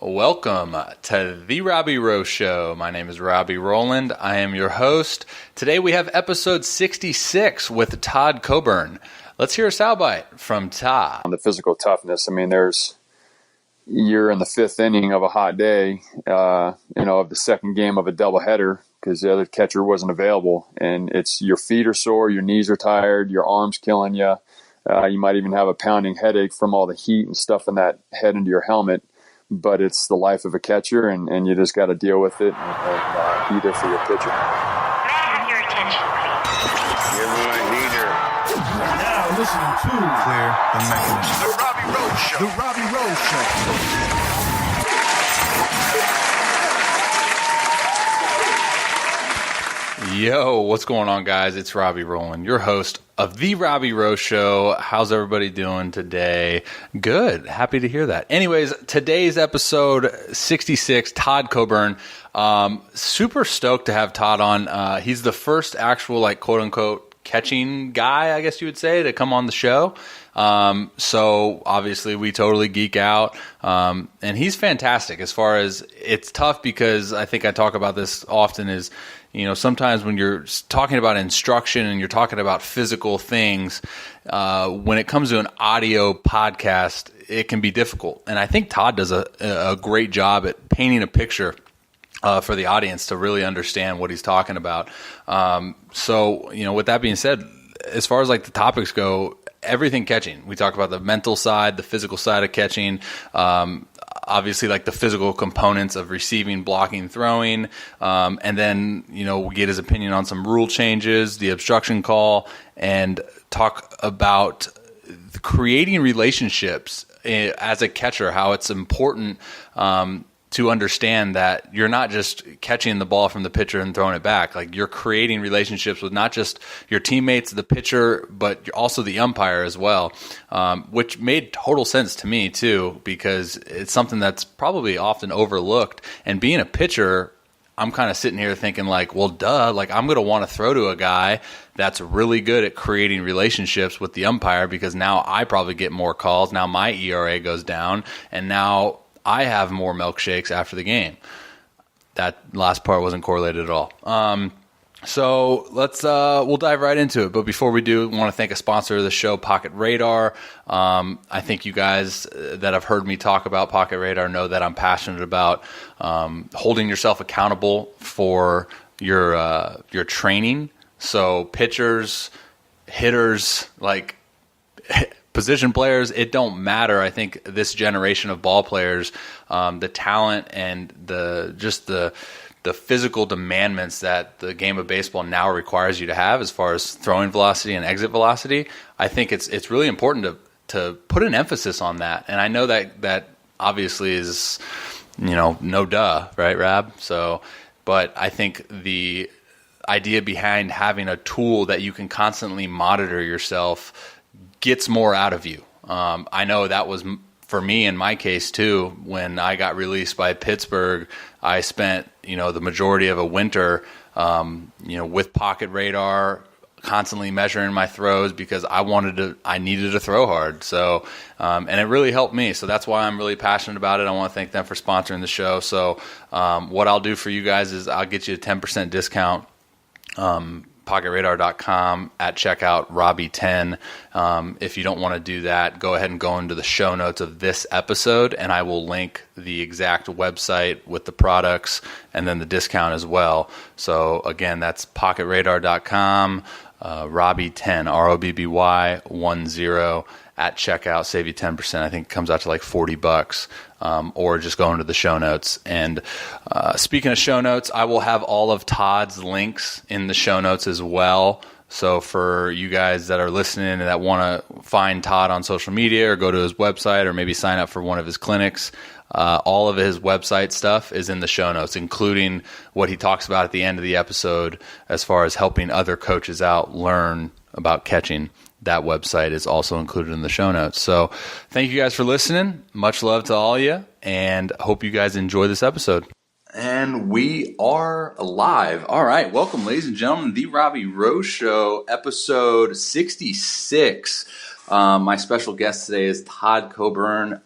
Welcome to the Robby Row Show. My name is Robbie Rowland. I am your host. Today we have episode 66 with Todd Coburn. Let's hear a soundbite from Todd. On the physical toughness, I mean, you're in the fifth inning of a hot day, of the second game of a doubleheader because the other catcher wasn't available, and it's your feet are sore, your knees are tired, your arms killing you. You might even have a pounding headache from all the heat and stuff in that head into your helmet. But it's the life of a catcher, and you just got to deal with it and be there for your pitcher. May I have your attention, please? You're my leader. Now listening to Clear the Mechanism. The Robby Row Show. The Robby Row Show. Yo, what's going on, guys? It's Robbie Rowland, your host of The Robby Row Show. How's everybody doing today? Good. Happy to hear that. Anyways, today's episode 66, Todd Coburn. Super stoked to have Todd on. He's the first actual, quote-unquote, catching guy, I guess you would say, to come on the show. So obviously we totally geek out. And he's fantastic as far as it's tough because I think I talk about this often is, sometimes when you're talking about instruction and you're talking about physical things, when it comes to an audio podcast, it can be difficult. And I think Todd does a great job at painting a picture for the audience to really understand what he's talking about. So, with that being said, as far as the topics go, everything catching. We talk about the mental side, the physical side of catching, obviously the physical components of receiving, blocking, throwing, and then, we get his opinion on some rule changes, the obstruction call, and talk about creating relationships as a catcher, how it's important to understand that you're not just catching the ball from the pitcher and throwing it back. You're creating relationships with not just your teammates, the pitcher, but also the umpire as well, which made total sense to me too, because it's something that's probably often overlooked. And being a pitcher, I'm kind of sitting here thinking well, duh, I'm going to want to throw to a guy that's really good at creating relationships with the umpire because now I probably get more calls. Now my ERA goes down, and now I have more milkshakes after the game. That last part wasn't correlated at all. So we'll dive right into it. But before we do, I want to thank a sponsor of the show, Pocket Radar. I think you guys that have heard me talk about Pocket Radar know that I'm passionate about holding yourself accountable for your training. So pitchers, hitters, position players, it don't matter. I think this generation of ball players, the talent and the physical demandments that the game of baseball now requires you to have as far as throwing velocity and exit velocity, I think it's really important to put an emphasis on that. And I know that obviously is, no duh, right, Rab? So, but I think the idea behind having a tool that you can constantly monitor yourself gets more out of you. I know that was for me in my case too. When I got released by Pittsburgh, I spent the majority of a winter with Pocket Radar, constantly measuring my throws because I needed to throw hard. So and it really helped me. So that's why I'm really passionate about it. I want to thank them for sponsoring the show. So what I'll do for you guys is I'll get you a 10% discount. PocketRadar.com at checkout, Robby10. If you don't want to do that, go ahead and go into the show notes of this episode, and I will link the exact website with the products and then the discount as well. So again, that's PocketRadar.com, Robby10, ROBBY10 at checkout, save you 10%. I think it comes out to $40. Or just go into the show notes. And speaking of show notes, I will have all of Todd's links in the show notes as well. So for you guys that are listening and that want to find Todd on social media or go to his website or maybe sign up for one of his clinics, all of his website stuff is in the show notes, including what he talks about at the end of the episode as far as helping other coaches out learn about catching. That website is also included in the show notes. So thank you guys for listening. Much love to all of you, and hope you guys enjoy this episode. And we are live. All right. Welcome, ladies and gentlemen, The Robby Row Show, episode 66. My special guest today is Todd Coburn.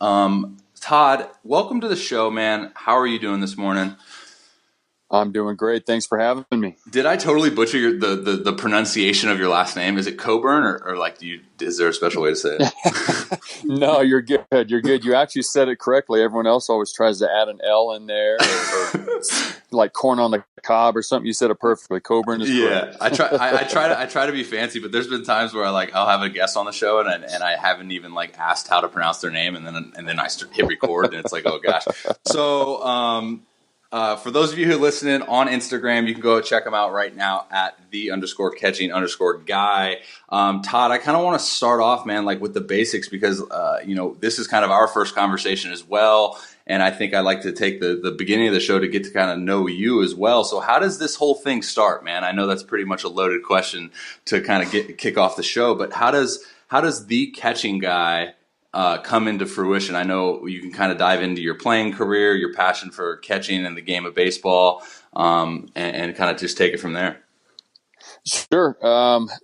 Todd, welcome to the show, man. How are you doing this morning? I'm doing great. Thanks for having me. Did I totally butcher the pronunciation of your last name? Is it Coburn or like is there a special way to say it? No, you're good. You're good. You actually said it correctly. Everyone else always tries to add an L in there or like corn on the cob or something. You said it perfectly. Coburn is correct. I try to be fancy, but there's been times where I'll have a guest on the show and I haven't even like asked how to pronounce their name, and then I hit record and it's like, oh gosh. So for those of you who are listening on Instagram, you can go check them out right now at _catching_guy. Todd, I kind of want to start off, man, like with the basics because, this is kind of our first conversation as well. And I think I like to take the beginning of the show to get to kind of know you as well. So how does this whole thing start, man? I know that's pretty much a loaded question to kind of kick off the show, but how does the catching guy come into fruition? I know you can kind of dive into your playing career, your passion for catching and the game of baseball, and kind of just take it from there. Sure.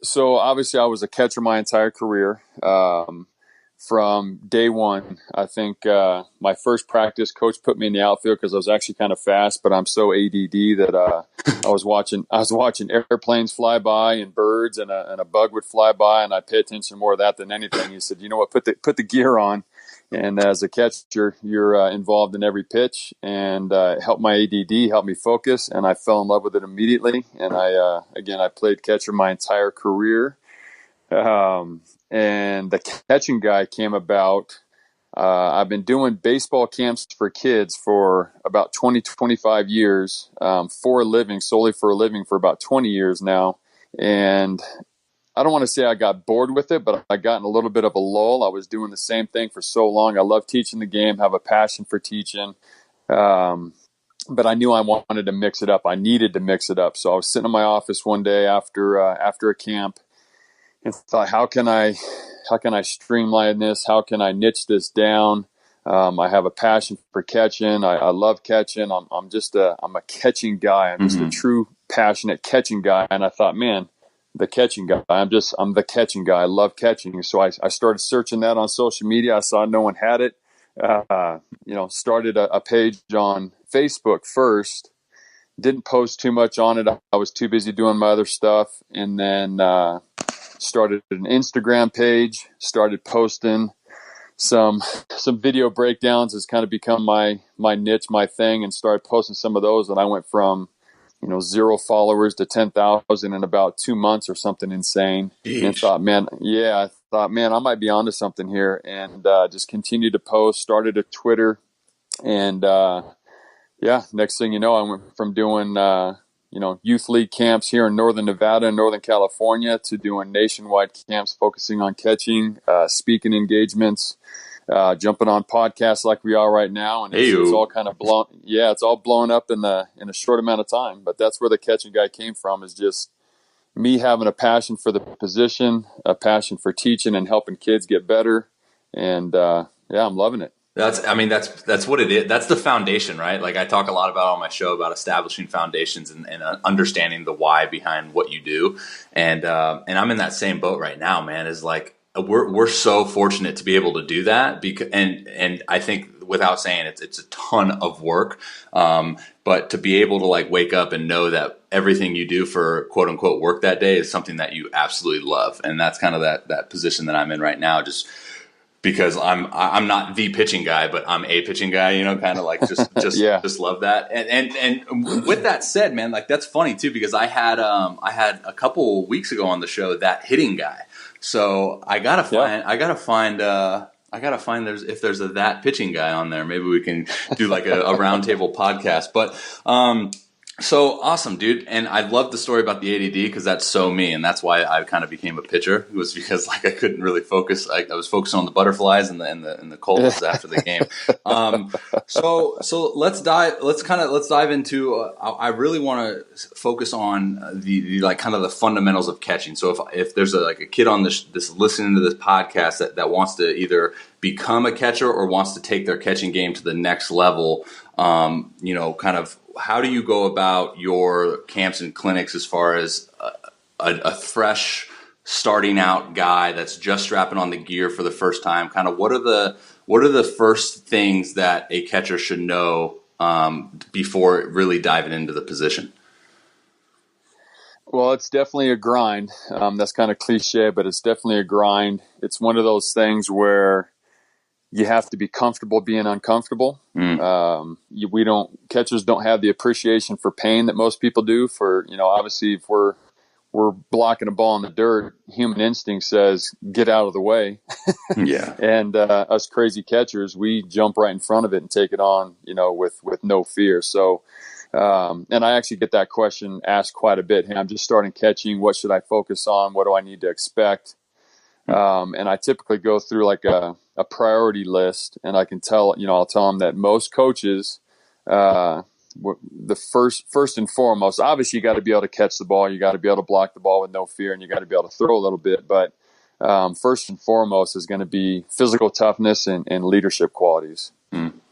So obviously I was a catcher my entire career. From day one, I think my first practice coach put me in the outfield because I was actually kind of fast, but I'm so ADD that I was watching airplanes fly by and birds and a bug would fly by, and I pay attention more to that than anything. He said, "You know what? Put the gear on." And as a catcher, you're involved in every pitch, and helped my ADD, helped me focus, and I fell in love with it immediately. And I played catcher my entire career. And the catching guy came about. I've been doing baseball camps for kids for about 20, 25 years, solely for a living for about 20 years now. And I don't want to say I got bored with it, but I got in a little bit of a lull. I was doing the same thing for so long. I love teaching the game, have a passion for teaching. But I knew I wanted to mix it up. I needed to mix it up. So I was sitting in my office one day after a camp, and thought, how can I streamline this? How can I niche this down? I have a passion for catching. I love catching. I'm a catching guy. I'm just a true passionate catching guy. And I thought, man, the catching guy. I'm the catching guy. I love catching. So I started searching that on social media. I saw no one had it. Started a page on Facebook first. Didn't post too much on it. I was too busy doing my other stuff. And then started an Instagram page, started posting some video breakdowns. Has kind of become my niche, my thing, and started posting some of those. And I went from 0 followers to 10,000 in about 2 months or something insane. Jeez. And thought, man, I might be onto something here. And just continued to post, started a Twitter. And next thing you know, I went from doing youth league camps here in Northern Nevada and Northern California to doing nationwide camps focusing on catching, speaking engagements, jumping on podcasts like we are right now. And it's all kind of blown. Yeah, it's all blown up in a short amount of time. But that's where the catching guy came from, is just me having a passion for the position, a passion for teaching and helping kids get better. And I'm loving it. That's what it is. That's the foundation, right? Like I talk a lot about on my show about establishing foundations and understanding the why behind what you do. And I'm in that same boat right now, man. Is like, we're so fortunate to be able to do that and I think without saying it's a ton of work. But to be able to like wake up and know that everything you do for quote unquote work that day is something that you absolutely love. And that's kind of that position that I'm in right now. Just because I'm not the pitching guy, but I'm a pitching guy, kind of like just love that. And with that said, man, like that's funny too, because I had a couple weeks ago on the show that hitting guy. So I gotta find if there's a that pitching guy on there. Maybe we can do like a roundtable podcast. But so awesome, dude. And I love the story about the ADD because that's so me. And that's why I kind of became a pitcher. It was because like I couldn't really focus. I was focused on the butterflies and the cold after the game. So let's dive into, I really want to focus on the like kind of the fundamentals of catching. So if there's a kid on this listening to this podcast that wants to either become a catcher or wants to take their catching game to the next level, kind of, how do you go about your camps and clinics as far as a fresh starting out guy that's just strapping on the gear for the first time? Kind of what are what are the first things that a catcher should know before really diving into the position? Well, it's definitely a grind. That's kind of cliche, but it's definitely a grind. It's one of those things where you have to be comfortable being uncomfortable. Catchers don't have the appreciation for pain that most people do. Obviously, if we're blocking a ball in the dirt, human instinct says, get out of the way. Yeah. And us crazy catchers, we jump right in front of it and take it on, with no fear. So, and I actually get that question asked quite a bit. Hey, I'm just starting catching. What should I focus on? What do I need to expect? And I typically go through like a priority list, and I can tell, I'll tell them that most coaches, the first and foremost, obviously you got to be able to catch the ball. You got to be able to block the ball with no fear, and you got to be able to throw a little bit. But first and foremost is going to be physical toughness and leadership qualities. That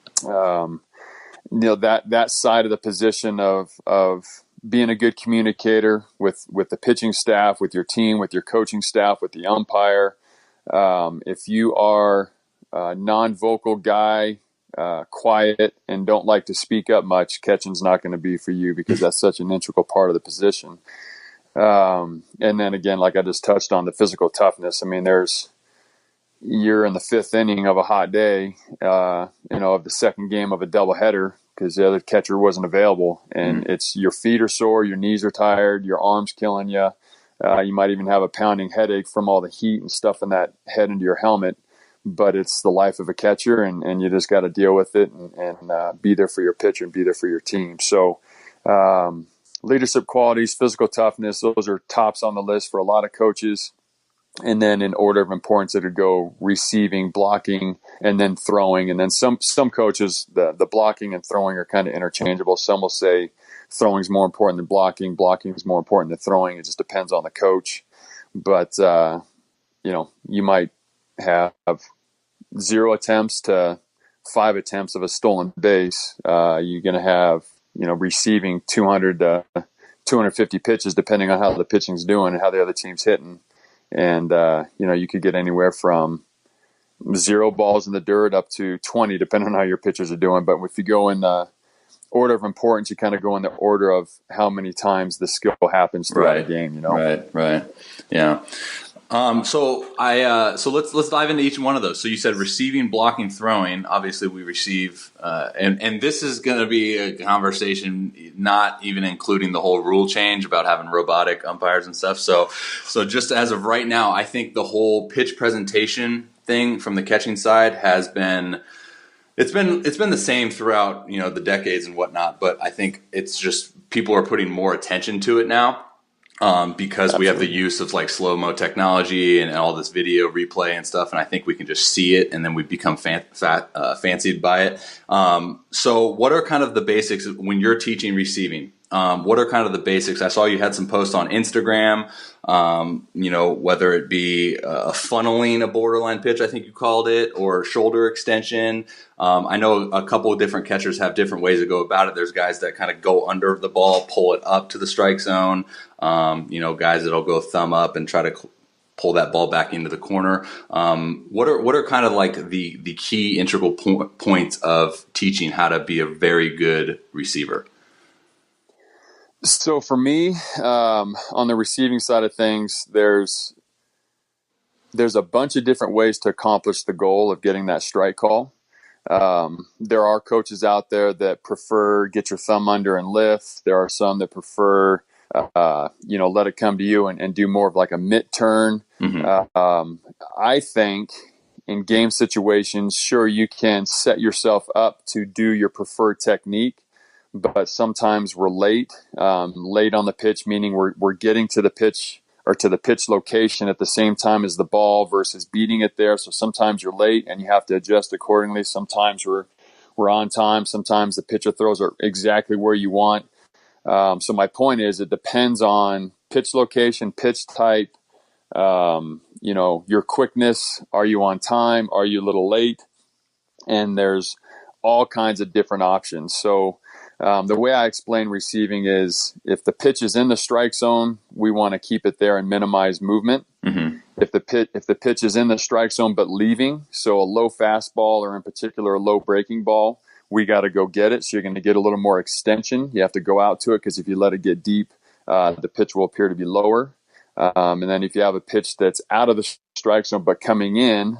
side of the position of being a good communicator with the pitching staff, with your team, with your coaching staff, with the umpire. If you are a non-vocal guy, quiet, and don't like to speak up much, catching's not going to be for you, because that's such an integral part of the position. And then again, like I just touched on, the physical toughness. I mean, you're in the fifth inning of a hot day, of the second game of a doubleheader, because the other catcher wasn't available, and it's your feet are sore, your knees are tired, your arms killing you. You might even have a pounding headache from all the heat and stuff in that head into your helmet. But it's the life of a catcher, and you just got to deal with it and be there for your pitcher and be there for your team. So leadership qualities, physical toughness, those are tops on the list for a lot of coaches. And then in order of importance, it would go receiving, blocking, and then throwing. And then some coaches, the blocking and throwing are kind of interchangeable. Some will say throwing is more important than blocking. Blocking is more important than throwing. It just depends on the coach. But, you might have 0 attempts to 5 attempts of a stolen base. You're going to have, receiving 200 to 250 pitches, depending on how the pitching's doing and how the other team's hitting. And, you could get anywhere from 0 balls in the dirt up to 20, depending on how your pitchers are doing. But if you go in the order of importance, you kind of go in the order of how many times the skill happens throughout a game, Right. Yeah. So let's dive into each one of those. So you said receiving, blocking, throwing. Obviously, we receive, and this is going to be a conversation, not even including the whole rule change about having robotic umpires and stuff. So just as of right now, I think the whole pitch presentation thing from the catching side has been. It's been the same throughout the decades and whatnot, but I think it's just people are putting more attention to it now. Because we have the use of like slow-mo technology and all this video replay and stuff, and I think we can just see it, and then we become fancied by it. So what are kind of the basics when you're teaching receiving? What are kind of the basics? I saw you had some posts on Instagram, whether it be funneling a borderline pitch, I think you called it, or shoulder extension. I know a couple of different catchers have different ways to go about it. There's guys that kind of go under the ball, pull it up to the strike zone. Guys that'll go thumb up and try to pull that ball back into the corner. What are kind of like the key integral points of teaching how to be a very good receiver? So for me, on the receiving side of things, there's a bunch of different ways to accomplish the goal of getting that strike call. There are coaches out there that prefer get your thumb under and lift. There are some that prefer, let it come to you and do more of like a mitt turn. I think in game situations, sure, you can set yourself up to do your preferred technique, but sometimes we're late on the pitch, meaning we're getting to the pitch or to the pitch location at the same time as the ball versus beating it there. So sometimes you're late and you have to adjust accordingly. Sometimes we're on time. Sometimes the pitcher throws are exactly where you want. So my point is, it depends on pitch location, pitch type, your quickness. Are you on time? Are you a little late? And there's all kinds of different options. So the way I explain receiving is if the pitch is in the strike zone, we want to keep it there and minimize movement. if the pitch is in the strike zone but leaving, so a low fastball or in particular a low breaking ball, we got to go get it. So you're going to get a little more extension. You have to go out to it because if you let it get deep, the pitch will appear to be lower. And then if you have a pitch that's out of the strike zone but coming in,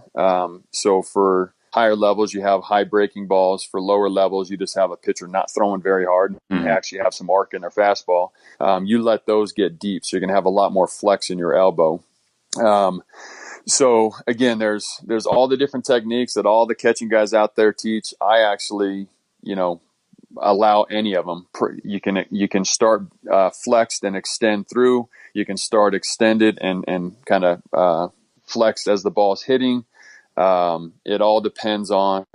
so for higher levels you have high breaking balls. For lower levels you just have a pitcher not throwing very hard. They actually have some arc in their fastball. You let those get deep, so you're going to have a lot more flex in your elbow. So again, there's all the different techniques that all the catching guys out there teach. I actually, allow any of them. You can start flexed and extend through. You can start extended and kind of flexed as the ball's hitting. It all depends on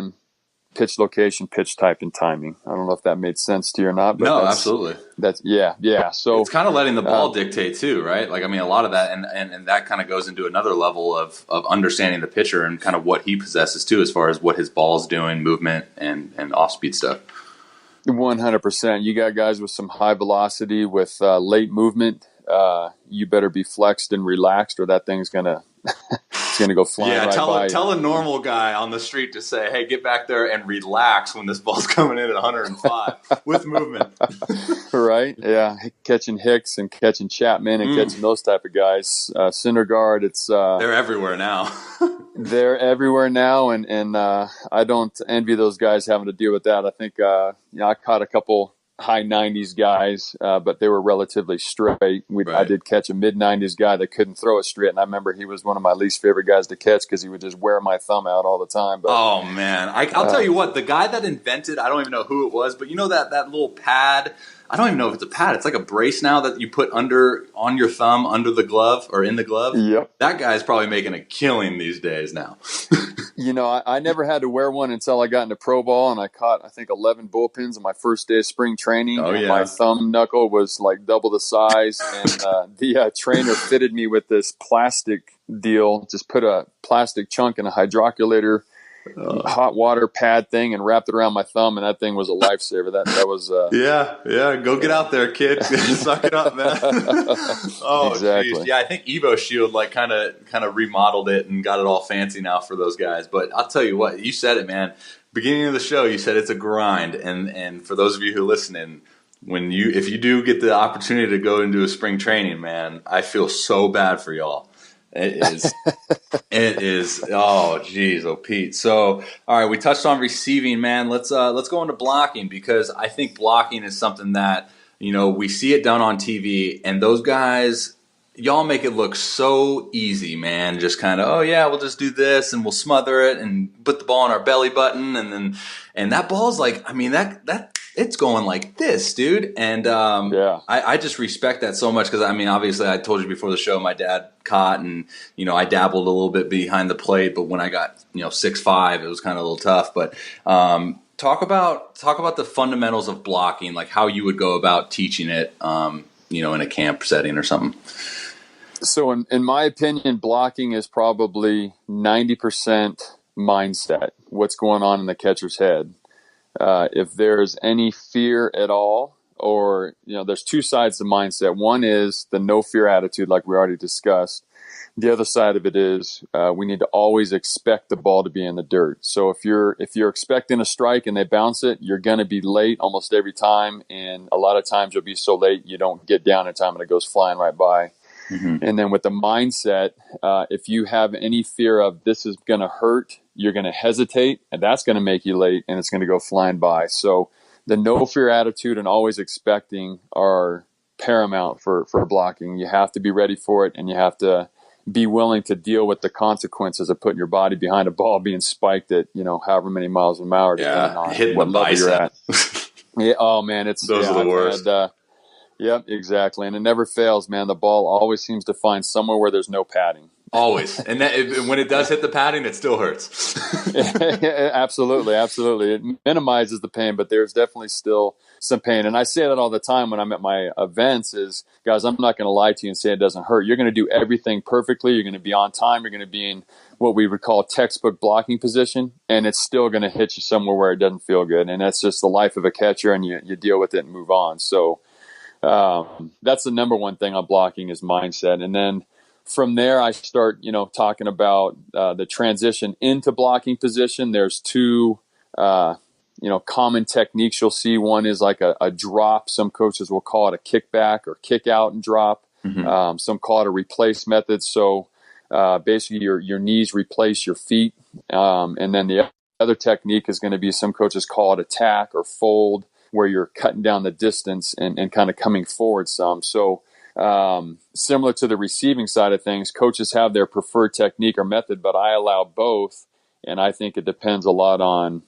pitch location, pitch type, and timing. I don't know if that made sense to you or not. But no, absolutely. Yeah. So it's kind of letting the ball dictate too, right? Like, I mean, a lot of that, and that kind of goes into another level of understanding the pitcher and kind of what he possesses too, as far as what his ball's doing, movement, and off-speed stuff. 100%. You got guys with some high velocity, with late movement. You better be flexed and relaxed, or that thing's gonna it's gonna go flying. Yeah, tell a normal guy on the street to say, "Hey, get back there and relax when this ball's coming in at 105 with movement." Right? Yeah, catching Hicks and catching Chapman and catching those type of guys. Syndergaard, it's they're everywhere now. They're everywhere now, and I don't envy those guys having to deal with that. I think I caught a couple high 90s guys, but they were relatively straight. I did catch a mid 90s guy that couldn't throw it straight, and I remember he was one of my least favorite guys to catch because he would just wear my thumb out all the time. But, oh man, I'll tell you what, the guy that invented, I don't even know who it was, but you know that little pad, I don't even know if it's a pad, it's like a brace now that you put on your thumb under the glove or in the glove. Yep. That guy's probably making a killing these days now. I never had to wear one until I got into pro ball, and I caught, I think, 11 bullpens on my first day of spring training. Oh, yeah. My thumb knuckle was like double the size, and the trainer fitted me with this plastic deal, just put a plastic chunk in a hydroculator hot water pad thing and wrapped it around my thumb, and that thing was a lifesaver. That was go get out there, kid. Suck it up, man. Oh, exactly. Geez. Yeah, I think Evo Shield kind of remodeled it and got it all fancy now for those guys. But I'll tell you what, you said it, man. Beginning of the show, you said it's a grind, and for those of you who are listening, if you do get the opportunity to go into a spring training, man, I feel so bad for y'all. It is. Oh, geez. Oh, Pete. So, all right, we touched on receiving, man. Let's go into blocking, because I think blocking is something that, we see it done on TV, and those guys, y'all make it look so easy, man. Just kind of, oh yeah, we'll just do this and we'll smother it and put the ball on our belly button, and that ball's like, I mean, that it's going like this, dude. And I just respect that so much, because I mean, obviously, I told you before the show, my dad caught, and I dabbled a little bit behind the plate, but when I got 6'5", it was kind of a little tough. But talk about the fundamentals of blocking, like how you would go about teaching it, in a camp setting or something. So in my opinion, blocking is probably 90% mindset, what's going on in the catcher's head. If there's any fear at all, or, there's two sides to mindset. One is the no fear attitude, like we already discussed. The other side of it is we need to always expect the ball to be in the dirt. So if you're expecting a strike and they bounce it, you're going to be late almost every time. And a lot of times you'll be so late you don't get down in time and it goes flying right by. Mm-hmm. And then with the mindset, if you have any fear of this is going to hurt, you're going to hesitate, and that's going to make you late, and it's going to go flying by. So the no fear attitude and always expecting are paramount for blocking. You have to be ready for it, and you have to be willing to deal with the consequences of putting your body behind a ball being spiked at, however many miles an hour, depending on hitting what level you're at. Yeah, oh man, those are the worst. Yep, exactly. And it never fails, man. The ball always seems to find somewhere where there's no padding. Always. And when it does hit the padding, it still hurts. Absolutely. It minimizes the pain, but there's definitely still some pain. And I say that all the time when I'm at my events is, guys, I'm not going to lie to you and say it doesn't hurt. You're going to do everything perfectly. You're going to be on time. You're going to be in what we would call textbook blocking position, and it's still going to hit you somewhere where it doesn't feel good. And that's just the life of a catcher, and you deal with it and move on. So that's the number one thing on blocking is mindset. And then from there, I start, talking about the transition into blocking position. There's two, common techniques you'll see. One is like a drop. Some coaches will call it a kickback or kick out and drop. Mm-hmm. Some call it a replace method. So basically your knees replace your feet. And then the other technique is going to be, some coaches call it attack or fold, where you're cutting down the distance and kind of coming forward some. So similar to the receiving side of things, coaches have their preferred technique or method, but I allow both. And I think it depends a lot on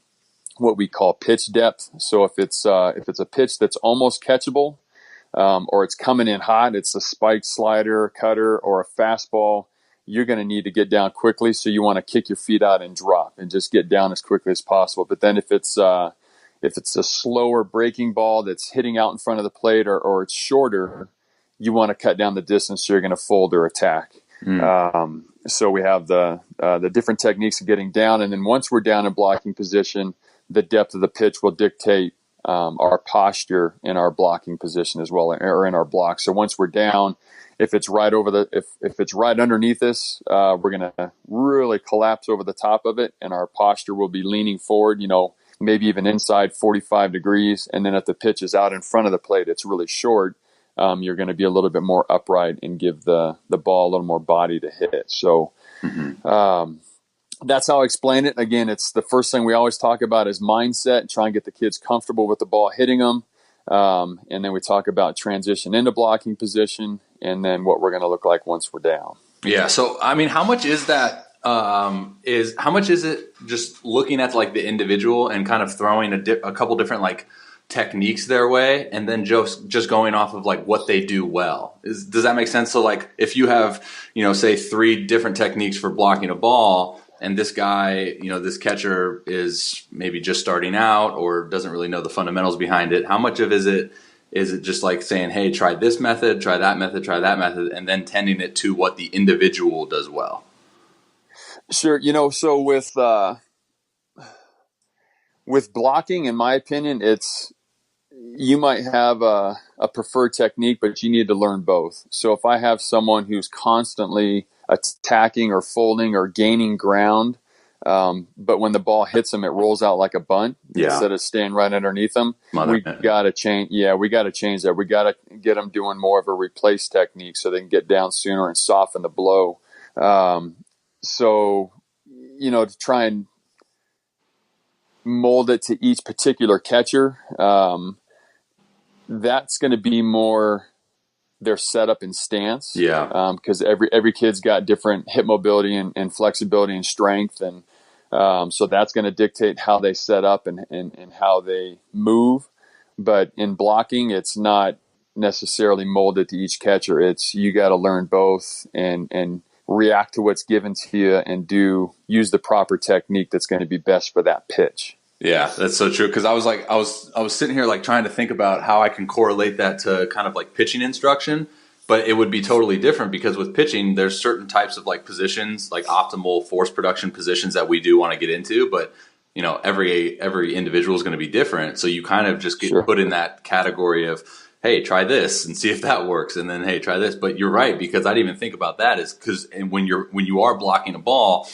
what we call pitch depth. So if it's a pitch that's almost catchable, or it's coming in hot, it's a spike slider, cutter, or a fastball, you're going to need to get down quickly. So you want to kick your feet out and drop and just get down as quickly as possible. But then if it's a slower breaking ball that's hitting out in front of the plate, or it's shorter, you want to cut down the distance, so you're going to fold or attack. So we have the different techniques of getting down. And then once we're down in blocking position, the depth of the pitch will dictate our posture in our blocking position as well, or in our block. So once we're down, if it's right if it's right underneath us, we're going to really collapse over the top of it, and our posture will be leaning forward, maybe even inside 45 degrees. And then if the pitch is out in front of the plate, it's really short, you're going to be a little bit more upright and give the ball a little more body to hit. So that's how I explain it. Again, it's the first thing we always talk about is mindset, try and get the kids comfortable with the ball hitting them. And then we talk about transition into blocking position, and then what we're going to look like once we're down. Yeah. So, I mean, how much is that? How much is it just looking at like the individual and kind of throwing a couple different like techniques their way, and then just going off of like what they do well? Does that make sense? So like if you have, say 3 different techniques for blocking a ball, and this guy, this catcher is maybe just starting out or doesn't really know the fundamentals behind it, how much of is it just like saying, hey, try this method, try that method, try that method, and then tending it to what the individual does well? Sure. So with blocking, in my opinion, you might have a preferred technique, but you need to learn both. So if I have someone who's constantly attacking or folding or gaining ground, but when the ball hits them, it rolls out like a bunt instead of staying right underneath them, we got to change. Yeah, we got to change that. We got to get them doing more of a replace technique so they can get down sooner and soften the blow. So, to try and mold it to each particular catcher, that's going to be more their setup and stance. Yeah. Because every kid's got different hip mobility and flexibility and strength. And so that's going to dictate how they set up and how they move. But in blocking, it's not necessarily molded to each catcher. It's, you got to learn both and react to what's given to you and use the proper technique that's going to be best for that pitch. Yeah, that's so true. Because I was sitting here like trying to think about how I can correlate that to kind of like pitching instruction, but it would be totally different because with pitching, there's certain types of like positions, like optimal force production positions that we do want to get into, but every individual is going to be different. So you kind of just get put in that category of, hey, try this and see if that works, and then hey, try this. But you're right, because I didn't even think about that, is because when you are blocking a ball,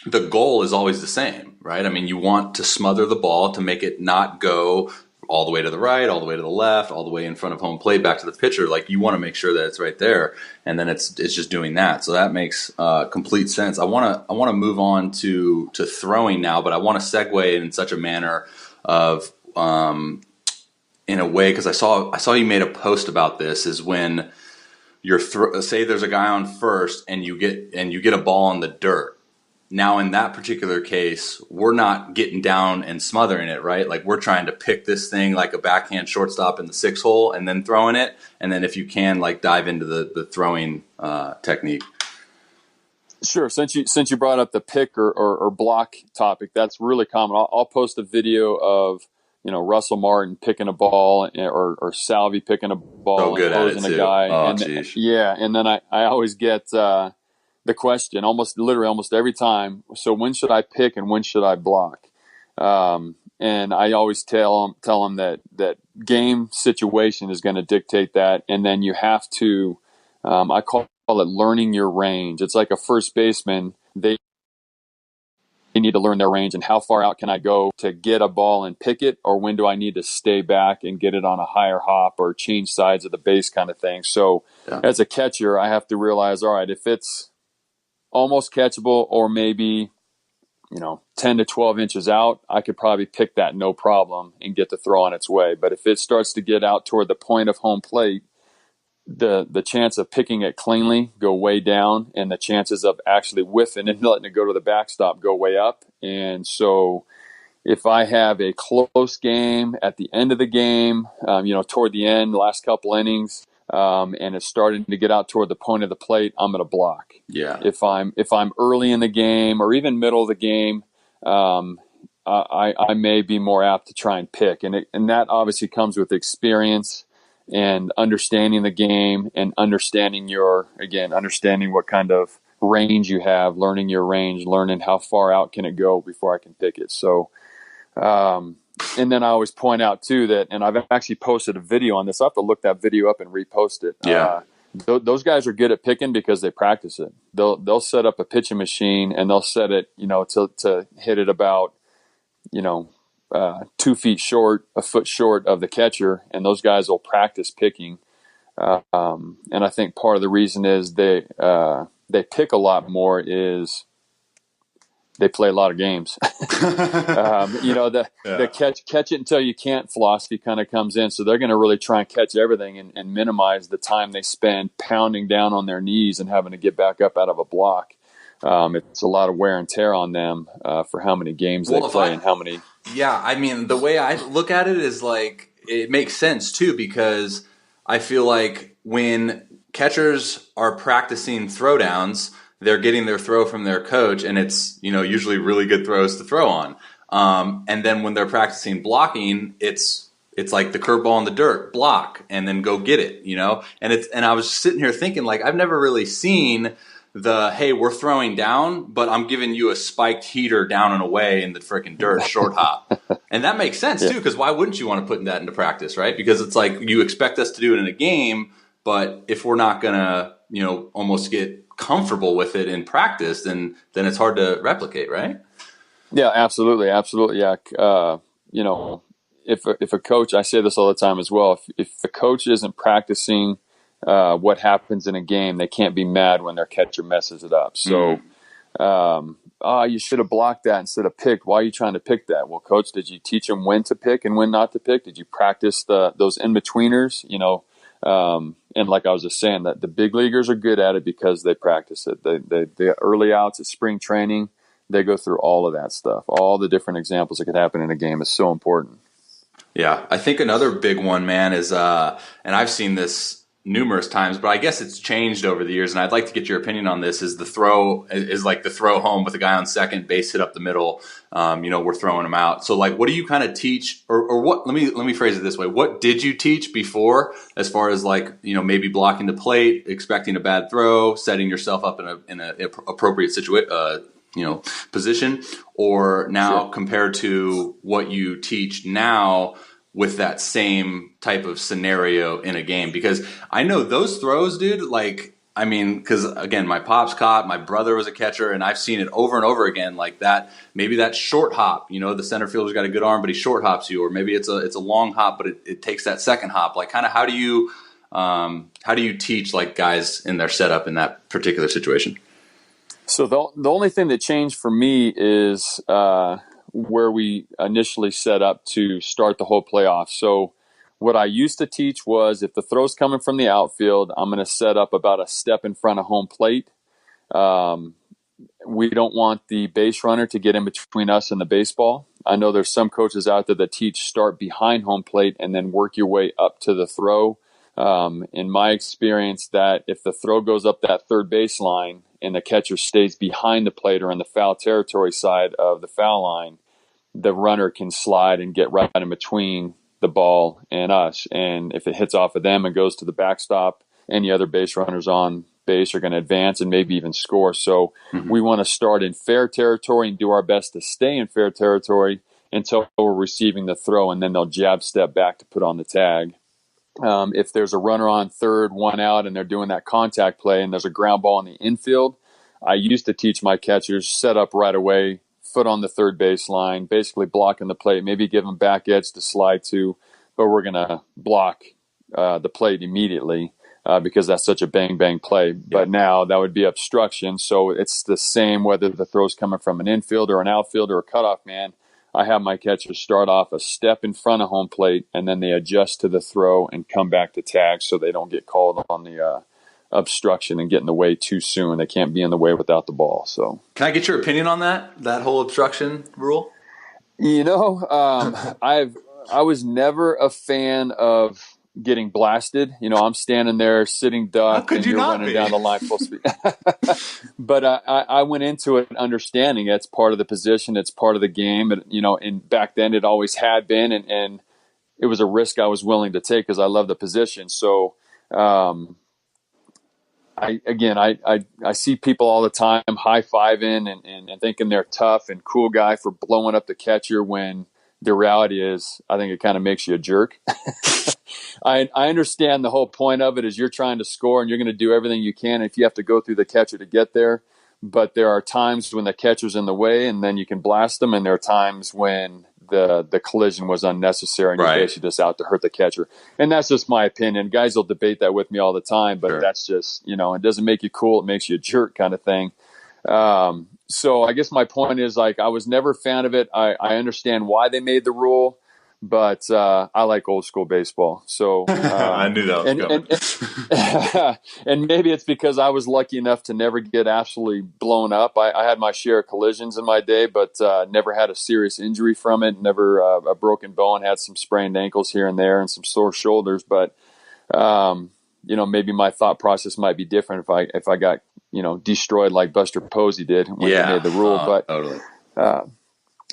the goal is always the same, right? I mean, you want to smother the ball to make it not go all the way to the right, all the way to the left, all the way in front of home plate, back to the pitcher. Like, you want to make sure that it's right there, and then it's just doing that. So that makes complete sense. I want to move on to throwing now, but I want to segue in such a manner of in a way, because I saw you made a post about this, is when you're say there's a guy on first and you get a ball in the dirt. Now, in that particular case, we're not getting down and smothering it, right? Like, we're trying to pick this thing like a backhand shortstop in the 6 hole and then throwing it. And then if you can, like, dive into the throwing technique. Sure. Since you brought up the pick or block topic, that's really common. I'll post a video of, Russell Martin picking a ball or Salvi picking a ball and posing a guy. And then I always get the question almost every time. So when should I pick and when should I block? And I always tell them that game situation is going to dictate that. And then you have to, I call call it learning your range. It's like a first baseman. They need to learn their range and how far out can I go to get a ball and pick it, or when do I need to stay back and get it on a higher hop or change sides of the base kind of thing. So as a catcher, I have to realize, all right, if it's almost catchable or maybe 10 to 12 inches out, I could probably pick that no problem and get the throw on its way. But if it starts to get out toward the point of home plate, the chance of picking it cleanly go way down, and the chances of actually whiffing and letting it go to the backstop go way up. And so if I have a close game at the end of the game, toward the end, the last couple innings, and it's starting to get out toward the point of the plate, I'm going to block. Yeah. If I'm early in the game or even middle of the game, I may be more apt to try and pick, and that obviously comes with experience and understanding the game and understanding what kind of range you have, learning your range, learning how far out can it go before I can pick it. So, and then I always point out too that, and I've actually posted a video on this. I have to look that video up and repost it. Yeah. Those guys are good at picking because they practice it. They'll set up a pitching machine and they'll set it, to hit it about, 2 feet short, a foot short of the catcher, and those guys will practice picking. And I think part of the reason is they pick a lot more is they play a lot of games. The catch it until you can't philosophy kind of comes in. So they're going to really try and catch everything and minimize the time they spend pounding down on their knees and having to get back up out of a block. It's a lot of wear and tear on them for how many games they play and how many. Yeah, I mean, the way I look at it is like it makes sense too, because I feel like when catchers are practicing throwdowns, they're getting their throw from their coach, and it's usually really good throws to throw on. And then when they're practicing blocking, it's like the curveball in the dirt, block, and then go get it. And I was sitting here thinking, like, I've never really seen hey, we're throwing down, but I'm giving you a spiked heater down and away in the freaking dirt, short hop. And that makes sense too, because why wouldn't you want to put that into practice, right? Because it's like you expect us to do it in a game, but if we're not gonna, almost get comfortable with it in practice, then it's hard to replicate, right? Yeah, absolutely. Yeah. If a coach, I say this all the time as well, if a coach isn't practicing what happens in a game, they can't be mad when their catcher messes it up. So, you should have blocked that instead of picked. Why are you trying to pick that? Well, coach, did you teach them when to pick and when not to pick? Did you practice those in-betweeners? And like I was just saying, that the big leaguers are good at it because they practice it. The early outs at spring training, they go through all of that stuff. All the different examples that could happen in a game is so important. Yeah, I think another big one, man, is and I've seen this numerous times, but I guess it's changed over the years, and I'd like to get your opinion on this, is the throw home with a guy on second, base hit up the middle, we're throwing him out. So like, what do you kind of teach, or what, let me phrase it this way. What did you teach before, as far as like, maybe blocking the plate, expecting a bad throw, setting yourself up in a appropriate position, or now compared to what you teach now with that same type of scenario in a game? Because I know those throws, dude, because again, my pop's caught, my brother was a catcher, and I've seen it over and over again, like that, maybe that short hop, the center fielder's got a good arm, but he short hops you, or maybe it's a long hop, but it takes that second hop. Like, kind of how do you teach like guys in their setup in that particular situation? So the only thing that changed for me is where we initially set up to start the whole playoff. So what I used to teach was, if the throw's coming from the outfield, I'm going to set up about a step in front of home plate. We don't want the base runner to get in between us and the baseball. I know there's some coaches out there that teach start behind home plate and then work your way up to the throw. In my experience, that if the throw goes up that third baseline and the catcher stays behind the plate or in the foul territory side of the foul line, the runner can slide and get right in between the ball and us. And if it hits off of them and goes to the backstop, any other base runners on base are going to advance and maybe even score. So we want to start in fair territory and do our best to stay in fair territory until we're receiving the throw, and then they'll jab step back to put on the tag. If there's a runner on third, one out, and they're doing that contact play and there's a ground ball in the infield, I used to teach my catchers set up right away, foot on the third baseline, basically blocking the plate, maybe give them back edge to slide to, but we're going to block the plate immediately because that's such a bang play. But now that would be obstruction. So it's the same whether the throw's coming from an infield or an outfield or a cutoff man. I have my catchers start off a step in front of home plate, and then they adjust to the throw and come back to tag so they don't get called on the obstruction and get in the way too soon. They can't be in the way without the ball. So, can I get your opinion on that whole obstruction rule? I was never a fan of getting blasted. I'm standing there sitting duck and you're running down the line full speed. But I went into it understanding it's part of the position, it's part of the game. And back then it always had been, and it was a risk I was willing to take because I love the position. So I see people all the time high-fiving and thinking they're tough and cool guy for blowing up the catcher when the reality is I think it kind of makes you a jerk. I understand the whole point of it is you're trying to score and you're going to do everything you can if you have to go through the catcher to get there. But there are times when the catcher's in the way and then you can blast them, and there are times when the collision was unnecessary and you're basically just out to hurt the catcher. And that's just my opinion. Guys will debate that with me all the time, but that's just, it doesn't make you cool. It makes you a jerk kind of thing. So I guess my point is, like, I was never a fan of it. I understand why they made the rule, but I like old school baseball. So I knew that was coming. And maybe it's because I was lucky enough to never get absolutely blown up. I had my share of collisions in my day, but never had a serious injury from it. Never a broken bone. Had some sprained ankles here and there and some sore shoulders. But maybe my thought process might be different if I got destroyed like Buster Posey did when they made the rule. But totally.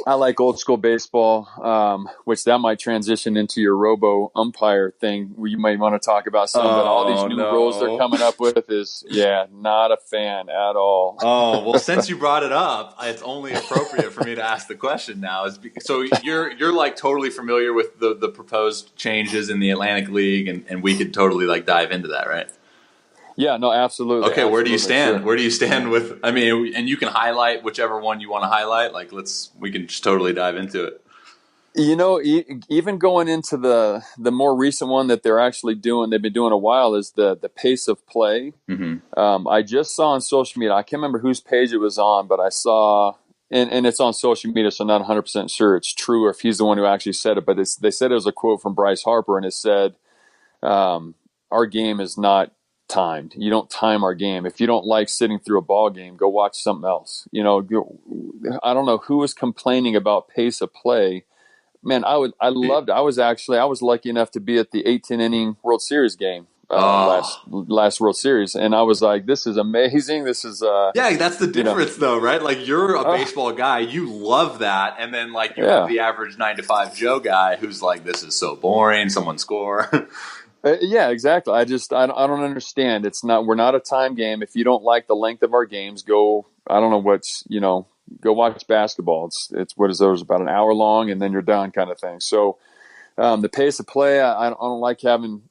I like old school baseball, which that might transition into your robo umpire thing where you might want to talk about some, but all these new rules they're coming up with is, not a fan at all. Oh, well, since you brought it up, it's only appropriate for me to ask the question now. So you're like totally familiar with the proposed changes in the Atlantic League, and we could totally like dive into that, right? Yeah, no, absolutely. Okay, where do you stand? Sure. Where do you stand with? I mean, and you can highlight whichever one you want to highlight. Like, we can just totally dive into it. Even going into the more recent one that they're actually doing, they've been doing a while, is the pace of play. Mm-hmm. I just saw on social media, I can't remember whose page it was on, but I saw, and it's on social media, so I'm not 100% sure it's true or if he's the one who actually said it, but they said it was a quote from Bryce Harper, and it said, our game is not timed. You don't time our game. If you don't like sitting through a ball game, go watch something else. I don't know who was complaining about pace of play. Man, I loved it. I was lucky enough to be at the 18-inning World Series game last World Series, and I was like, this is amazing. This is that's the difference though, right? Like, you're a baseball guy, you love that, and then like you have the average 9-to-5 Joe guy who's like, this is so boring. Someone score. Yeah, exactly. I don't understand. We're not a time game. If you don't like the length of our games, go watch basketball. It's what is those, about an hour long, and then you're done kind of thing. So the pace of play, I don't like having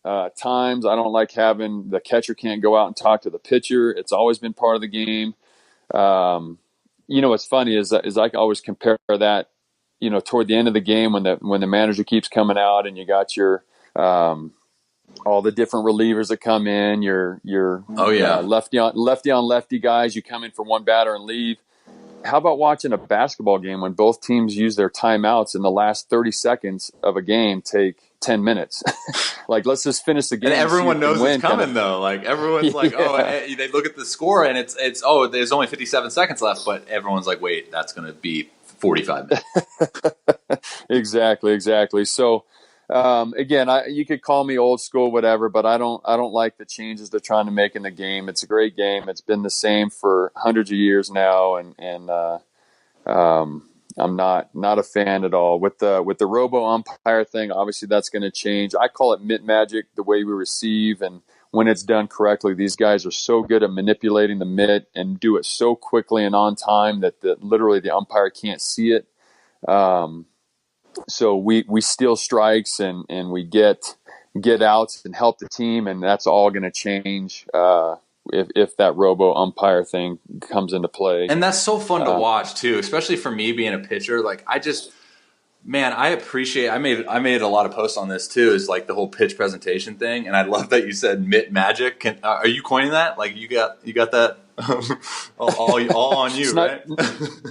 times. I don't like having the catcher can't go out and talk to the pitcher. It's always been part of the game. What's funny is I always compare that, toward the end of the game when the manager keeps coming out and you got your all the different relievers that come in, your lefty on lefty guys, you come in for one batter and leave. How about watching a basketball game when both teams use their timeouts in the last 30 seconds of a game take 10 minutes? Like, let's just finish the game. And everyone knows it's coming though. Like, everyone's like, they look at the score and it's there's only 57 seconds left, but everyone's like, wait, that's going to be 45 minutes. Exactly. So, again, you could call me old school, whatever, but I don't like the changes they're trying to make in the game. It's a great game. It's been the same for hundreds of years now, and I'm not a fan at all with the robo umpire thing. Obviously, that's going to change. I call it Mitt Magic, the way we receive, and when it's done correctly, these guys are so good at manipulating the mitt and do it so quickly and on time that literally the umpire can't see it. So we steal strikes and we get get outs and help the team, and that's all going to change if that robo umpire thing comes into play. And that's so fun to watch too, especially for me being a pitcher. Like I appreciate. I made a lot of posts on this too. Is like the whole pitch presentation thing, and I love that you said Mitt Magic. Are you coining that? Like you got that all on you, right?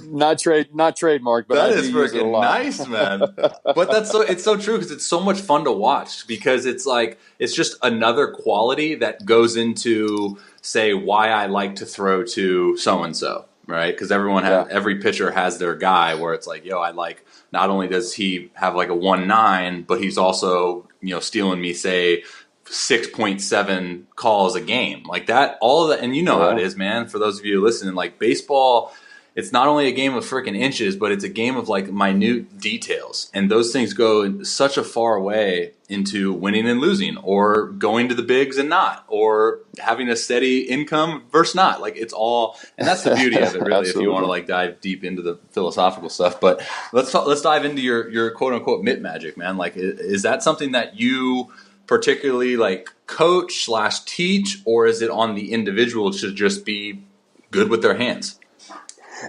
Not trademark, but that I is do use it a freaking lot. nice, man. But it's so true because it's so much fun to watch because it's like it's just another quality that goes into say why I like to throw to so and so, right? Because every pitcher has their guy where it's like, I like. Not only does he have like a 1.9, but he's also stealing me say 6.7 calls a game like that. All of that, and how it is, man. For those of you listening, like baseball, it's not only a game of freaking inches, but it's a game of like minute details, and those things go such a far way into winning and losing, or going to the bigs and not, or having a steady income versus not. Like it's all, and that's the beauty of it, really. If you want to like dive deep into the philosophical stuff, but let's dive into your quote unquote Mitt Magic, man. Like, is that something that you particularly like coach / teach, or is it on the individual to just be good with their hands?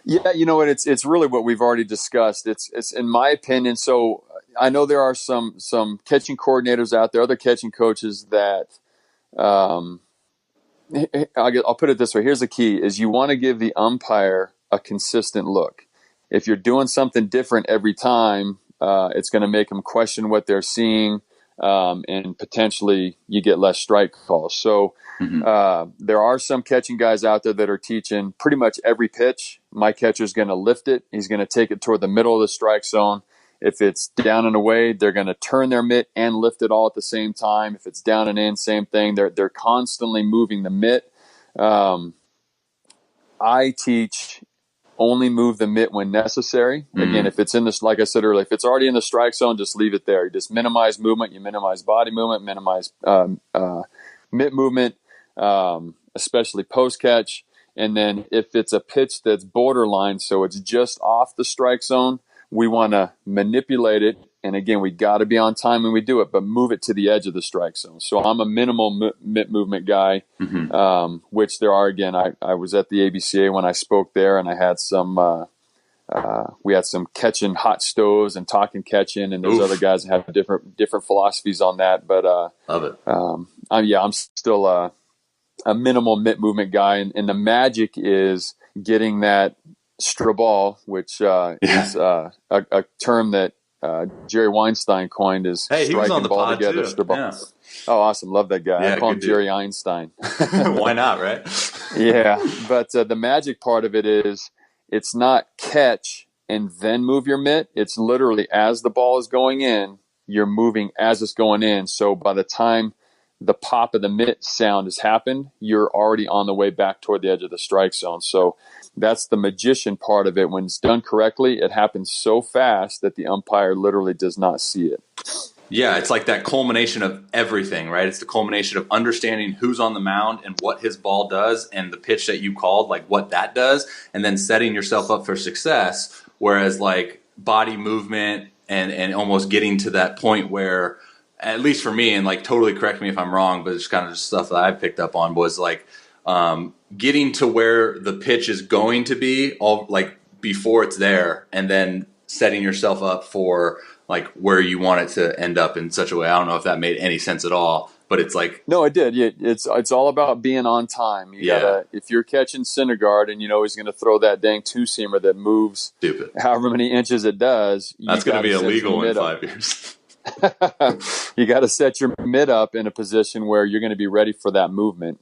Yeah, you know what? It's really what we've already discussed. It's in my opinion. So I know there are some catching coordinators out there, other catching coaches that I'll put it this way. Here's the key: is you want to give the umpire a consistent look. If you're doing something different every time, it's going to make them question what they're seeing, and potentially you get less strike calls. So there are some catching guys out there that are teaching pretty much every pitch. My catcher's going to lift it. He's going to take it toward the middle of the strike zone. If it's down and away, they're going to turn their mitt and lift it all at the same time. If it's down and in, same thing. They're constantly moving the mitt. I teach only move the mitt when necessary. Again, if it's in this, like I said earlier, if it's already in the strike zone, just leave it there. You just minimize movement. You minimize body movement, minimize mitt movement, especially post catch. And then if it's a pitch that's borderline, so it's just off the strike zone, we want to manipulate it. And again, we got to be on time when we do it, but move it to the edge of the strike zone. So I'm a minimal mitt movement guy, which there are. Again, I was at the ABCA when I spoke there, and I had we had some catching hot stoves and talking catching, and there's other guys that have different philosophies on that. But love it. I'm still a minimal mitt movement guy, and the magic is getting that straw ball, which is a term that Jerry Weinstein coined, is striking the ball together. Yeah. Oh, awesome. Love that guy. I call him Jerry Einstein. Why not, right? Yeah. But the magic part of it is it's not catch and then move your mitt. It's literally as the ball is going in, you're moving as it's going in. So by the time the pop of the mitt sound has happened, you're already on the way back toward the edge of the strike zone. So that's the magician part of it. When it's done correctly, it happens so fast that the umpire literally does not see it. Yeah, it's like that culmination of everything, right? It's the culmination of understanding who's on the mound and what his ball does, and the pitch that you called, like what that does, and then setting yourself up for success. Whereas like body movement and almost getting to that point where, at least for me, and like totally correct me if I'm wrong, but it's kind of just stuff that I picked up on, was like getting to where the pitch is going to be, all like before it's there, and then setting yourself up for like where you want it to end up in such a way. I don't know if that made any sense at all, but it's like, no, it did. It's all about being on time. You gotta, if you're catching Syndergaard and you know he's going to throw that dang two-seamer that moves stupid, however many inches it does, that's going to be illegal in 5 years. You got to set your mitt up in a position where you're going to be ready for that movement.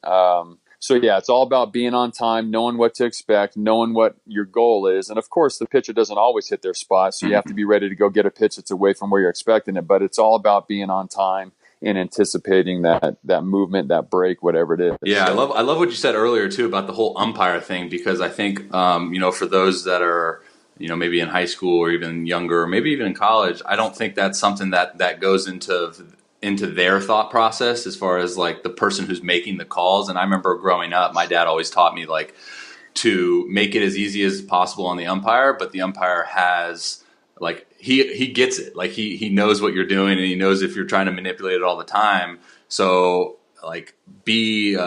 So yeah, it's all about being on time, knowing what to expect, knowing what your goal is. And of course, the pitcher doesn't always hit their spot, so you have to be ready to go get a pitch that's away from where you're expecting it. But it's all about being on time and anticipating that movement, that break, whatever it is. Yeah, so, I love what you said earlier too about the whole umpire thing, because I think for those that are maybe in high school or even younger, or maybe even in college, I don't think that's something that goes into their thought process as far as like the person who's making the calls. And I remember growing up, my dad always taught me like to make it as easy as possible on the umpire, but the umpire has like he gets it. Like he knows what you're doing, and he knows if you're trying to manipulate it all the time. So like be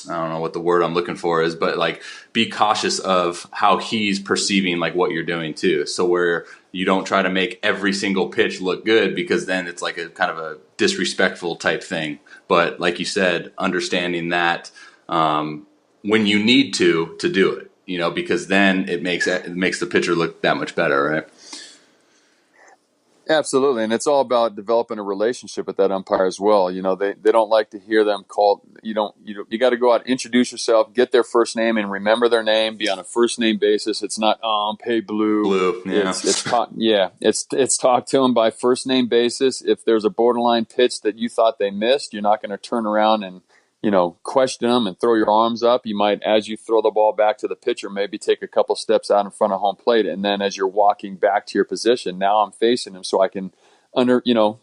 I don't know what the word I'm looking for is, but like be cautious of how he's perceiving like what you're doing too. So where you don't try to make every single pitch look good, because then it's like a kind of a disrespectful type thing. But like you said, understanding that when you need to do it, you know, because then it makes the pitcher look that much better, right? Absolutely, and it's all about developing a relationship with that umpire as well. You know, they don't like to hear them called. You got to go out, introduce yourself, get their first name, and remember their name. Be on a first name basis. It's not hey Blue. Yeah. It's talk to them by first name basis. If there's a borderline pitch that you thought they missed, you're not going to turn around and question them and throw your arms up. You might, as you throw the ball back to the pitcher, maybe take a couple steps out in front of home plate. And then as you're walking back to your position, now I'm facing him so I can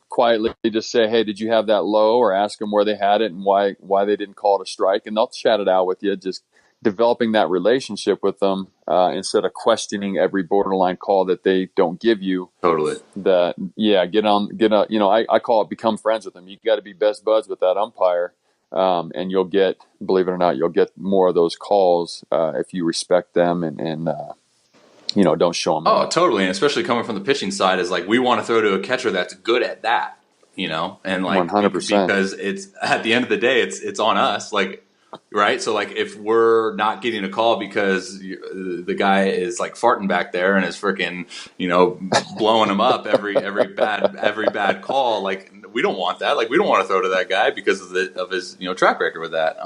quietly just say, hey, did you have that low? Or ask them where they had it and why they didn't call it a strike. And they'll chat it out with you, just developing that relationship with them instead of questioning every borderline call that they don't give you. Totally. I call it become friends with them. You got to be best buds with that umpire. And you'll get, believe it or not, you'll get more of those calls if you respect them and don't show them. Oh, totally. And especially coming from the pitching side is like, we want to throw to a catcher that's good at that, and like 100%. Because it's at the end of the day, it's on us. Like, right. So like if we're not getting a call because the guy is like farting back there and is freaking, blowing him up every bad call, like we don't want that. Like we don't want to throw to that guy because of his track record with that.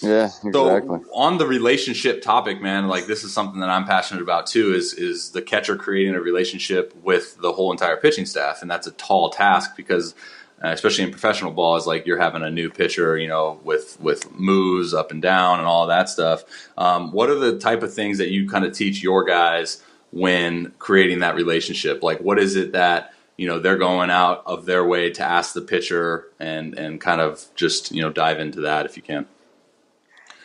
Yeah, exactly. So on the relationship topic, man, like this is something that I'm passionate about too, is the catcher creating a relationship with the whole entire pitching staff. And that's a tall task because especially in professional ball, is like you're having a new pitcher, with moves up and down and all of that stuff. What are the type of things that you kind of teach your guys when creating that relationship? Like, what is it that, they're going out of their way to ask the pitcher and kind of just, dive into that if you can?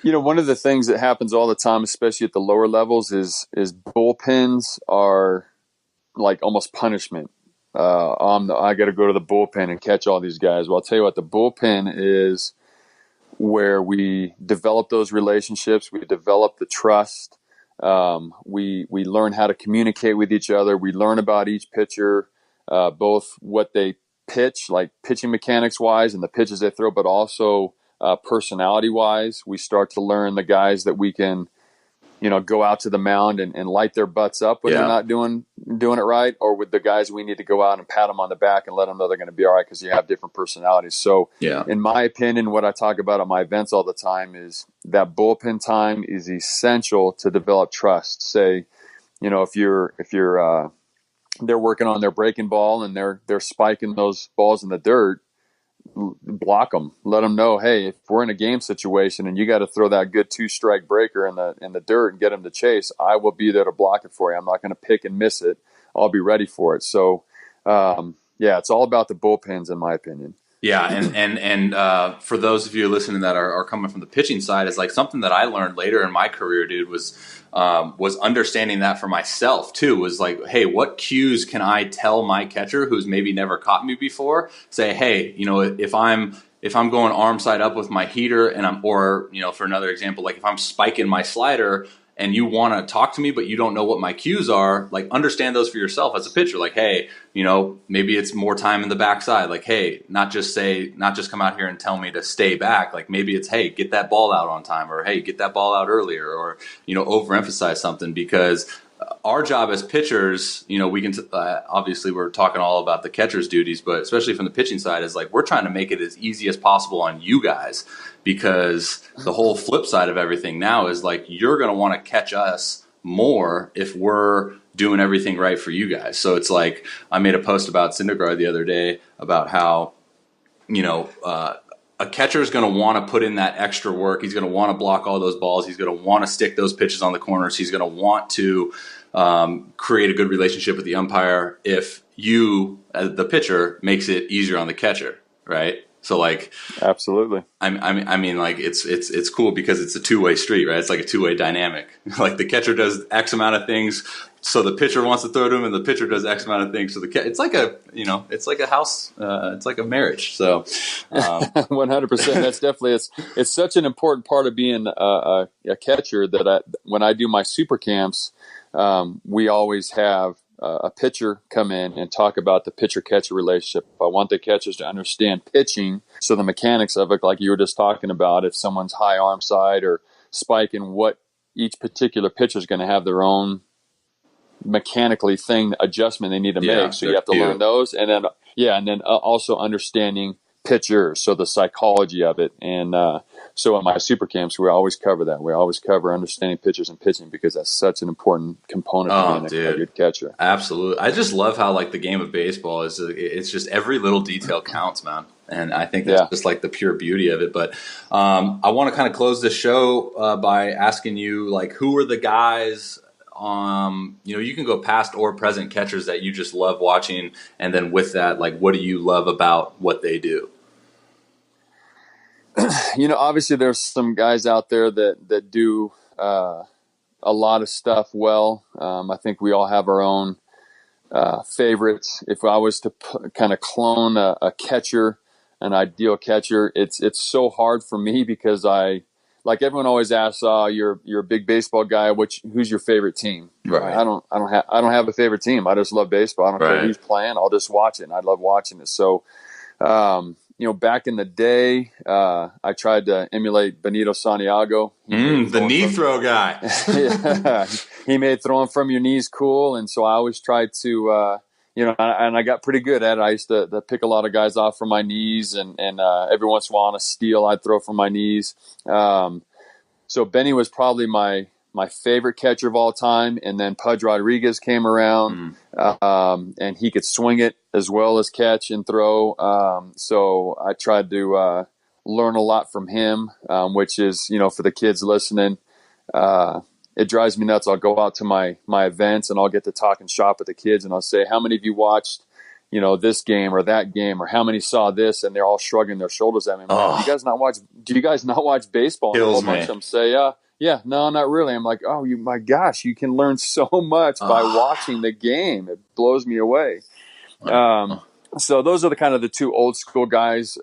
One of the things that happens all the time, especially at the lower levels, is bullpens are like almost punishment. I got to go to the bullpen and catch all these guys. Well, I'll tell you what, the bullpen is where we develop those relationships. We develop the trust. We learn how to communicate with each other. We learn about each pitcher, both what they pitch, like pitching mechanics wise and the pitches they throw, but also personality wise. We start to learn the guys that we can, go out to the mound and light their butts up when they're not doing it right, or with the guys we need to go out and pat them on the back and let them know they're going to be all right because you have different personalities. So in my opinion, what I talk about at my events all the time is that bullpen time is essential to develop trust. Say, if they're working on their breaking ball and they're spiking those balls in the dirt, block them. Let them know, hey, if we're in a game situation and you got to throw that good 2-strike breaker in the dirt and get them to chase, I will be there to block it for you. I'm not going to pick and miss it. I'll be ready for it. So, it's all about the bullpens, in my opinion. Yeah, and for those of you listening that are coming from the pitching side, is like something that I learned later in my career, dude, was understanding that for myself too. Was like, hey, what cues can I tell my catcher who's maybe never caught me before? Say, hey, if I'm going arm side up with my heater and for another example, like if I'm spiking my slider and you want to talk to me, but you don't know what my cues are, like understand those for yourself as a pitcher. Like, hey, maybe it's more time in the backside. Like, hey, not just come out here and tell me to stay back. Like maybe it's, hey, get that ball out on time, or hey, get that ball out earlier, or, overemphasize something, because our job as pitchers, we can, obviously we're talking all about the catcher's duties, but especially from the pitching side is like, we're trying to make it as easy as possible on you guys, because the whole flip side of everything now is like, you're going to want to catch us more if we're doing everything right for you guys. So it's like, I made a post about Syndergaard the other day about how, a catcher is going to want to put in that extra work. He's going to want to block all those balls. He's going to want to stick those pitches on the corners. He's going to want to create a good relationship with the umpire if you, as the pitcher, makes it easier on the catcher, right? So like, Absolutely. I mean, like it's cool because it's a two-way street, right? It's like a two-way dynamic. Like the catcher does X amount of things, so the pitcher wants to throw to him, and the pitcher does X amount of things. So it's like a house, it's like a marriage. So 100%. That's definitely it's such an important part of being a catcher that when I do my super camps, we always have a pitcher come in and talk about the pitcher-catcher relationship. I want the catchers to understand pitching, so the mechanics of it, like you were just talking about, if someone's high arm side or spike, and what each particular pitcher is going to have their own mechanically adjustment they need to make. So you have to learn those, and then also understanding pitchers, so the psychology of it. And so in my super camps, we always cover that. We always cover understanding pitchers and pitching, because that's such an important component to being a good catcher. Absolutely. I just love how like the game of baseball is, it's just every little detail counts, man. And I think that's just like the pure beauty of it. But I want to kind of close this show by asking you, like, who are the guys, you can go past or present catchers that you just love watching, and then with that, like, what do you love about what they do? Obviously there's some guys out there that do a lot of stuff well. I think we all have our own favorites. If I was to kind of clone a catcher, an ideal catcher, it's so hard for me, because like everyone always asks, you're a big baseball guy, who's your favorite team? Right. I don't have a favorite team. I just love baseball. I don't care who's playing. I'll just watch it, and I love watching it. So, back in the day, I tried to emulate Benito Santiago. The knee throw guy. Yeah, he made throwing from your knees cool, and so I always tried to, and I got pretty good at it. I used to pick a lot of guys off from my knees, and every once in a while on a steal, I'd throw from my knees. So Benny was probably my favorite catcher of all time, and then Pudge Rodriguez came around, and he could swing it as well as catch and throw. So I tried to learn a lot from him, which is, for the kids listening, it drives me nuts. I'll go out to my events, and I'll get to talk and shop with the kids, and I'll say, how many of you watched, this game or that game, or how many saw this? And they're all shrugging their shoulders at me. Do you guys not watch baseball? Kills me. Of them say, yeah, no, not really. I'm like, my gosh, you can learn so much by watching the game. It blows me away. So those are the two old school guys,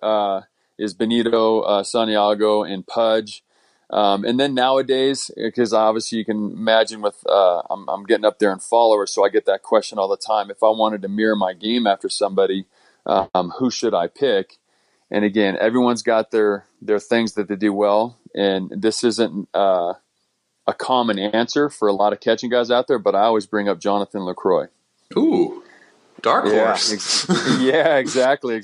is Benito, Santiago, and Pudge. And then nowadays, because obviously you can imagine with, I'm getting up there in followers, so I get that question all the time. If I wanted to mirror my game after somebody, who should I pick? And again, everyone's got their things that they do well, and this isn't a common answer for a lot of catching guys out there, but I always bring up Jonathan Lucroy. Ooh, dark horse. Yeah, exactly.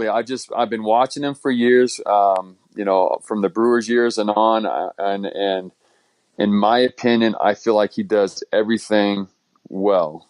I've been watching him for years, from the Brewers years and on, and in my opinion, I feel like he does everything well.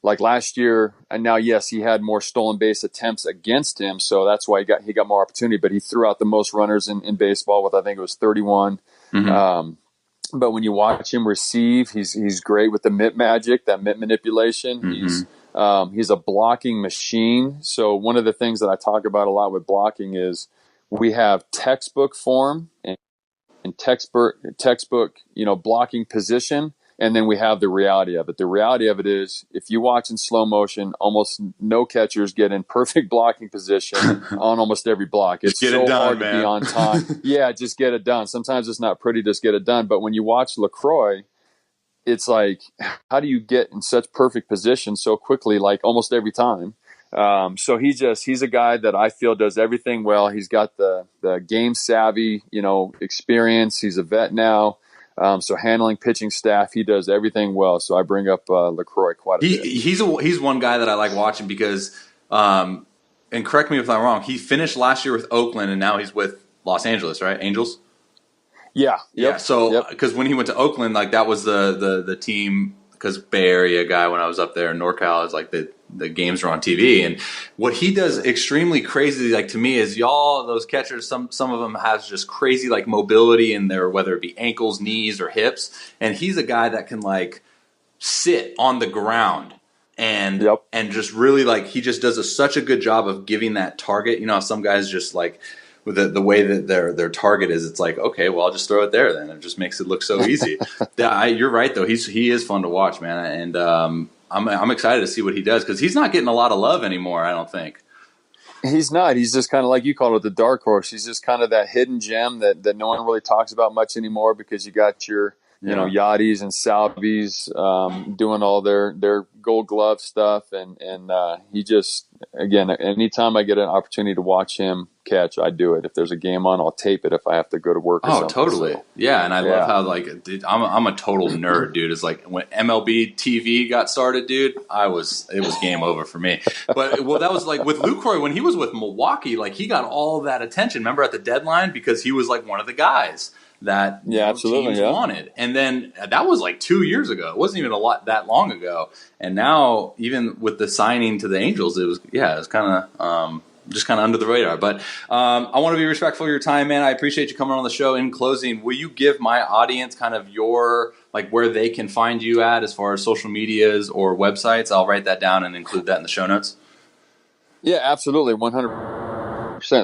Like last year, and now, yes, he had more stolen base attempts against him, so that's why he got more opportunity. But he threw out the most runners in baseball with, I think it was 31. Mm-hmm. But when you watch him receive, he's great with the Mitt Magic, that mitt manipulation. Mm-hmm. He's a blocking machine. So one of the things that I talk about a lot with blocking is we have textbook form and textbook blocking position. And then we have the reality of it. The reality of it is, if you watch in slow motion, almost no catchers get in perfect blocking position on almost every block. It's so hard to be on time. Yeah, just get it done. Sometimes it's not pretty, just get it done. But when you watch Lucroy, it's like, how do you get in such perfect position so quickly, like almost every time? So he's a guy that I feel does everything well. He's got the game savvy, experience. He's a vet now. So handling pitching staff, he does everything well. So I bring up Lucroy quite a bit. He's one guy that I like watching because, and correct me if I'm wrong, he finished last year with Oakland and now he's with Los Angeles, right? Angels? Yeah. Yep. Yeah. So because when he went to Oakland, like that was the team, because Bay Area guy, when I was up there in NorCal, is like the games are on TV. And what he does extremely crazy, like to me, is those catchers, some of them has just crazy like mobility in their, whether it be ankles, knees, or hips. And he's a guy that can like sit on the ground and just really like he just does such a good job of giving that target. You know, some guys just like with the way that their target is, it's like, okay, well, I'll just throw it there then. It just makes it look so easy. You're right though. He is fun to watch, man, and I'm excited to see what he does because he's not getting a lot of love anymore, I don't think. He's not. He's just kind of like you called it, the dark horse. He's just kind of that hidden gem that no one really talks about much anymore because you got your you know, Yachty's and Salvies doing all their Gold Glove stuff, and he just, again, anytime I get an opportunity to watch him catch, I do it. If there's a game on, I'll tape it if I have to go to work or something. Oh, totally. So, yeah, and I love how, like, dude, I'm a total nerd, dude. It's like when MLB TV got started, dude, it was game over for me. But, well, that was like with Lucroy when he was with Milwaukee, like, he got all that attention, remember, at the deadline, because he was, like, one of the guys that teams wanted. And then that was like 2 years ago. It wasn't even that long ago. And now, even with the signing to the Angels, it was kind of just kind of under the radar. But I want to be respectful of your time, man. I appreciate you coming on the show. In closing, will you give my audience kind of your, like, where they can find you at as far as social medias or websites? I'll write that down and include that in the show notes. Yeah, absolutely. 100%.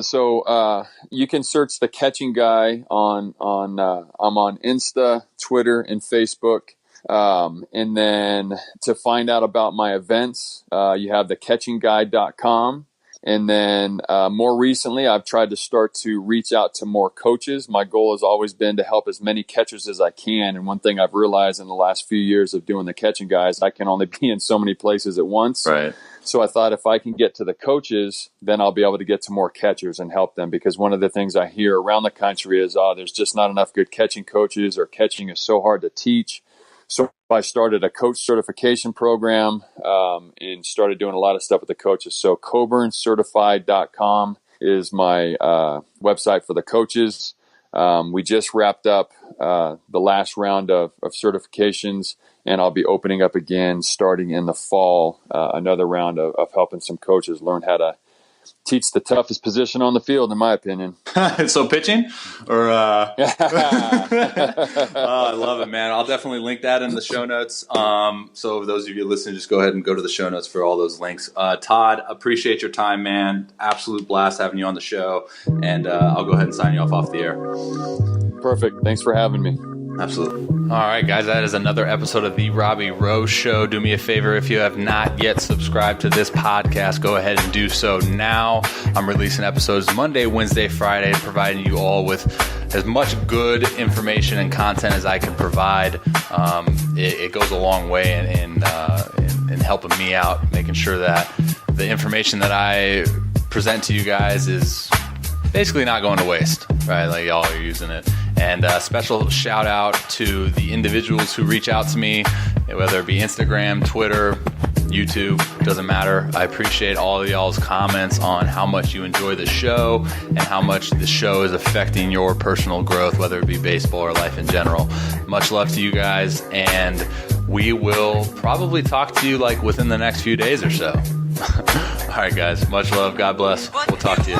So you can search The Catching Guy on I'm on Insta, Twitter, and Facebook. And then to find out about my events, you have thecatchingguy.com. And then more recently, I've tried to start to reach out to more coaches. My goal has always been to help as many catchers as I can. And one thing I've realized in the last few years of doing The Catching Guy is I can only be in so many places at once. Right. So I thought if I can get to the coaches, then I'll be able to get to more catchers and help them. Because one of the things I hear around the country is, there's just not enough good catching coaches, or catching is so hard to teach. So I started a coach certification program and started doing a lot of stuff with the coaches. So CoburnCertified.com is my website for the coaches. We just wrapped up the last round of certifications, and I'll be opening up again starting in the fall, another round of helping some coaches learn how to teach the toughest position on the field, in my opinion. So pitching? Or I love it, man. I'll definitely link that in the show notes. So those of you listening, just go ahead and go to the show notes for all those links. Todd, appreciate your time, man. Absolute blast having you on the show. And I'll go ahead and sign you off the air. Perfect. Thanks for having me. Absolutely. All right, guys, that is another episode of The Robby Row Show. Do me a favor, if you have not yet subscribed to this podcast, go ahead and do so now. I'm releasing episodes Monday, Wednesday, Friday, providing you all with as much good information and content as I can provide. It goes a long way in helping me out, making sure that the information that I present to you guys is basically not going to waste, right? Like, y'all are using it. And a special shout out to the individuals who reach out to me, whether it be Instagram, Twitter, YouTube, doesn't matter. I appreciate all of y'all's comments on how much you enjoy the show and how much the show is affecting your personal growth, whether it be baseball or life in general. Much love to you guys, and we will probably talk to you like within the next few days or so. All right, guys, much love. God bless. We'll talk to you.